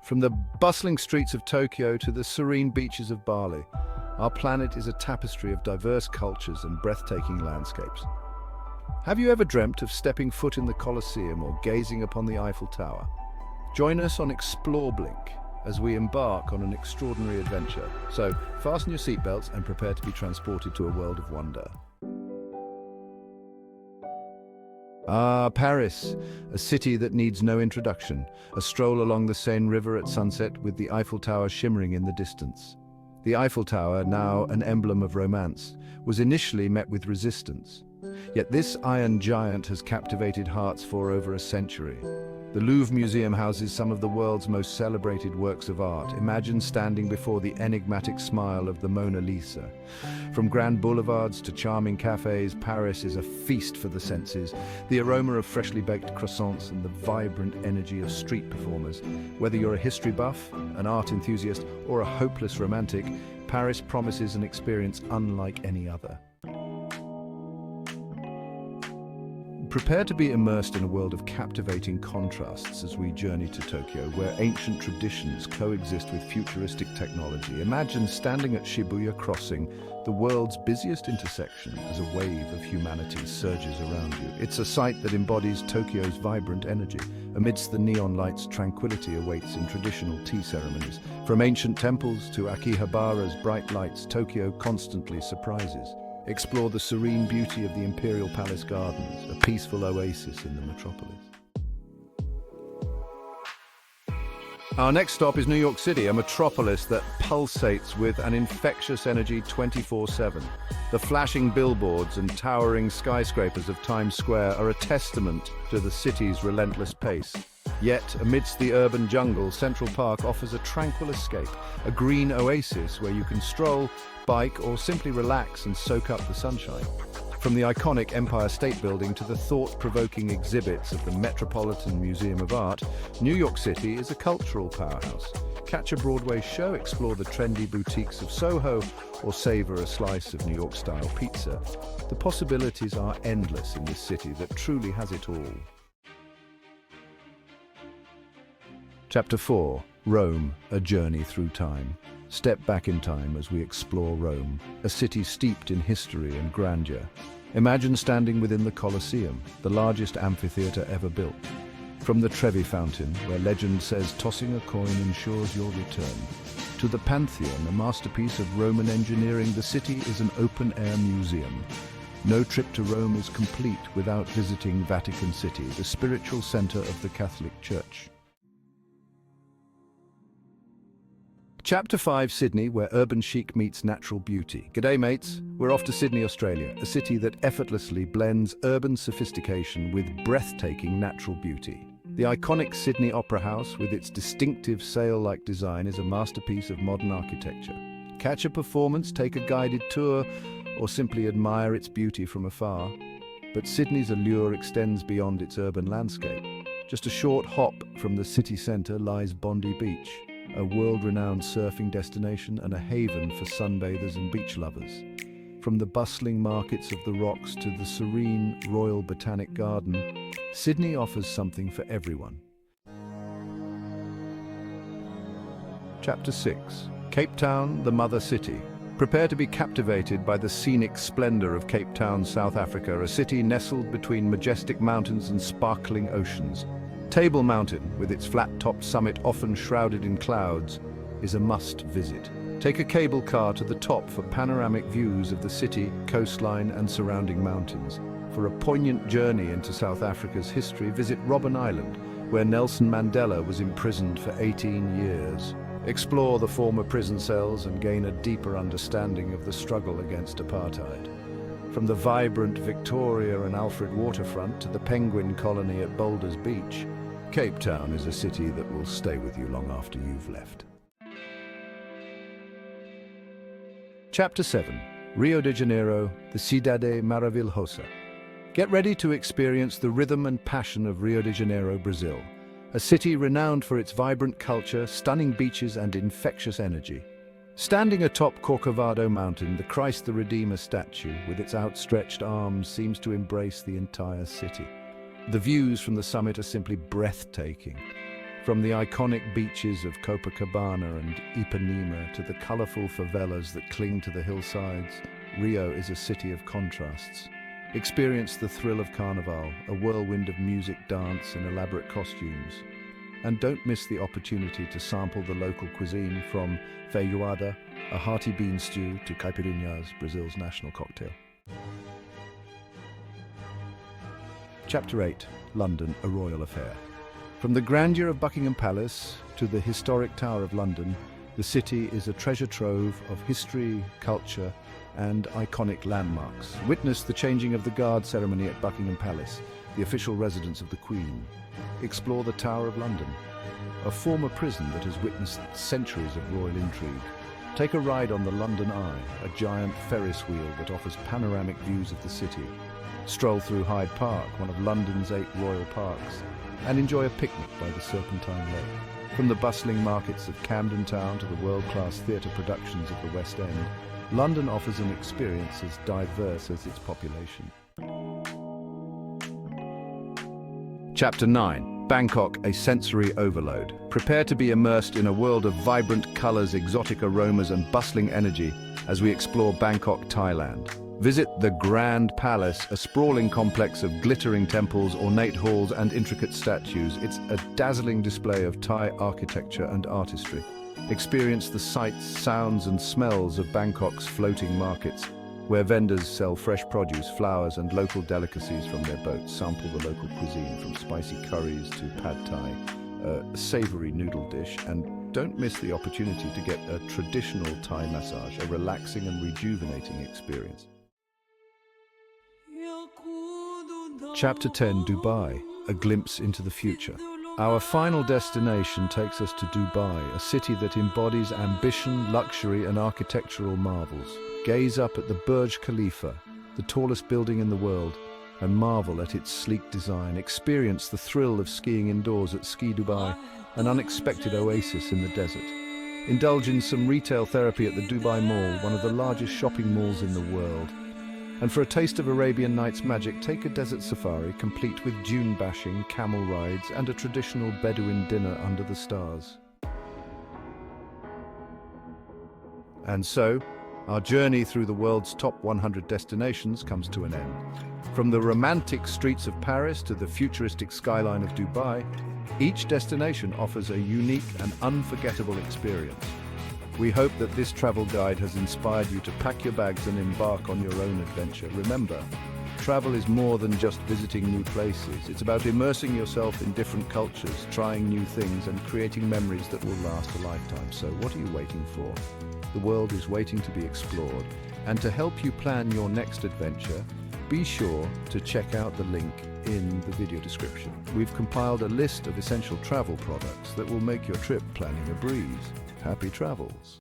From the bustling streets of Tokyo to the serene beaches of Bali, our planet is a tapestry of diverse cultures and breathtaking landscapes. Have you ever dreamt of stepping foot in the Colosseum or gazing upon the Eiffel Tower? Join us on ExploreBlink as we embark on an extraordinary adventure. So, fasten your seatbelts and prepare to be transported to a world of wonder. Ah, Paris, a city that needs no introduction. A stroll along the Seine River at sunset with the Eiffel Tower shimmering in the distance. The Eiffel Tower, now an emblem of romance, was initially met with resistance. Yet this iron giant has captivated hearts for over a century. The Louvre Museum houses some of the world's most celebrated works of art. Imagine standing before the enigmatic smile of the Mona Lisa. From grand boulevards to charming cafes, Paris is a feast for the senses. The aroma of freshly baked croissants and the vibrant energy of street performers. Whether you're a history buff, an art enthusiast, or a hopeless romantic, Paris promises an experience unlike any other. Prepare to be immersed in a world of captivating contrasts as we journey to Tokyo, where ancient traditions coexist with futuristic technology. Imagine standing at Shibuya Crossing, the world's busiest intersection, as a wave of humanity surges around you. It's a sight that embodies Tokyo's vibrant energy. Amidst the neon lights, tranquility awaits in traditional tea ceremonies. From ancient temples to Akihabara's bright lights, Tokyo constantly surprises. Explore the serene beauty of the Imperial Palace Gardens, a peaceful oasis in the metropolis. Our next stop is New York City, a metropolis that pulsates with an infectious energy 24/7. The flashing billboards and towering skyscrapers of Times Square are a testament to the city's relentless pace. Yet, amidst the urban jungle, Central Park offers a tranquil escape, a green oasis where you can stroll, bike, or simply relax and soak up the sunshine. From the iconic Empire State Building to the thought-provoking exhibits of the Metropolitan Museum of Art, New York City is a cultural powerhouse. Catch a Broadway show, explore the trendy boutiques of Soho, or savor a slice of New York-style pizza. The possibilities are endless in this city that truly has it all. Chapter 4. Rome, a journey through time. Step back in time as we explore Rome, a city steeped in history and grandeur. Imagine standing within the Colosseum, the largest amphitheater ever built. From the Trevi Fountain, where legend says tossing a coin ensures your return, to the Pantheon, a masterpiece of Roman engineering, the city is an open-air museum. No trip to Rome is complete without visiting Vatican City, the spiritual center of the Catholic Church. Chapter 5, Sydney, where urban chic meets natural beauty. G'day mates, we're off to Sydney, Australia, a city that effortlessly blends urban sophistication with breathtaking natural beauty. The iconic Sydney Opera House, with its distinctive sail-like design, is a masterpiece of modern architecture. Catch a performance, take a guided tour, or simply admire its beauty from afar. But Sydney's allure extends beyond its urban landscape. Just a short hop from the city centre lies Bondi Beach, a world-renowned surfing destination and a haven for sunbathers and beach lovers. From the bustling markets of the Rocks to the serene Royal Botanic Garden, Sydney offers something for everyone. Chapter 6. Cape Town, the Mother City. Prepare to be captivated by the scenic splendor of Cape Town, South Africa, a city nestled between majestic mountains and sparkling oceans. Table Mountain, with its flat-topped summit often shrouded in clouds, is a must-visit. Take a cable car to the top for panoramic views of the city, coastline, and surrounding mountains. For a poignant journey into South Africa's history, visit Robben Island, where Nelson Mandela was imprisoned for 18 years. Explore the former prison cells and gain a deeper understanding of the struggle against apartheid. From the vibrant Victoria and Alfred waterfront to the penguin colony at Boulders Beach, Cape Town is a city that will stay with you long after you've left. Chapter 7. Rio de Janeiro, the Cidade Maravilhosa. Get ready to experience the rhythm and passion of Rio de Janeiro, Brazil, a city renowned for its vibrant culture, stunning beaches, and infectious energy. Standing atop Corcovado Mountain, the Christ the Redeemer statue, with its outstretched arms, seems to embrace the entire city. The views from the summit are simply breathtaking. From the iconic beaches of Copacabana and Ipanema to the colorful favelas that cling to the hillsides, Rio is a city of contrasts. Experience the thrill of Carnival, a whirlwind of music, dance, and elaborate costumes. And don't miss the opportunity to sample the local cuisine, from feijoada, a hearty bean stew, to caipirinhas, Brazil's national cocktail. Chapter 8. London, a royal affair. From the grandeur of Buckingham Palace to the historic Tower of London, the city is a treasure trove of history, culture, and iconic landmarks. Witness the changing of the guard ceremony at Buckingham Palace, the official residence of the Queen. Explore the Tower of London, a former prison that has witnessed centuries of royal intrigue. Take a ride on the London Eye, a giant Ferris wheel that offers panoramic views of the city. Stroll through Hyde Park, one of London's 8 royal parks, and enjoy a picnic by the Serpentine Lake. From the bustling markets of Camden Town to the world-class theatre productions of the West End, London offers an experience as diverse as its population. Chapter 9. Bangkok, a sensory overload. Prepare to be immersed in a world of vibrant colours, exotic aromas and bustling energy as we explore Bangkok, Thailand. Visit the Grand Palace, a sprawling complex of glittering temples, ornate halls and intricate statues. It's a dazzling display of Thai architecture and artistry. Experience the sights, sounds and smells of Bangkok's floating markets, where vendors sell fresh produce, flowers and local delicacies from their boats. Sample the local cuisine, from spicy curries to pad thai, a savoury noodle dish, and don't miss the opportunity to get a traditional Thai massage, a relaxing and rejuvenating experience. Chapter 10. Dubai, a glimpse into the future. Our final destination takes us to Dubai, a city that embodies ambition, luxury and architectural marvels. Gaze up at the Burj Khalifa, the tallest building in the world, and marvel at its sleek design. Experience the thrill of skiing indoors at Ski Dubai, an unexpected oasis in the desert. Indulge in some retail therapy at the Dubai Mall, one of the largest shopping malls in the world. And for a taste of Arabian Nights magic, take a desert safari complete with dune bashing, camel rides and a traditional Bedouin dinner under the stars. And so, our journey through the world's top 100 destinations comes to an end. From the romantic streets of Paris to the futuristic skyline of Dubai, each destination offers a unique and unforgettable experience. We hope that this travel guide has inspired you to pack your bags and embark on your own adventure. Remember, travel is more than just visiting new places. It's about immersing yourself in different cultures, trying new things, and creating memories that will last a lifetime. So what are you waiting for? The world is waiting to be explored. And to help you plan your next adventure, be sure to check out the link in the video description. We've compiled a list of essential travel products that will make your trip planning a breeze. Happy travels!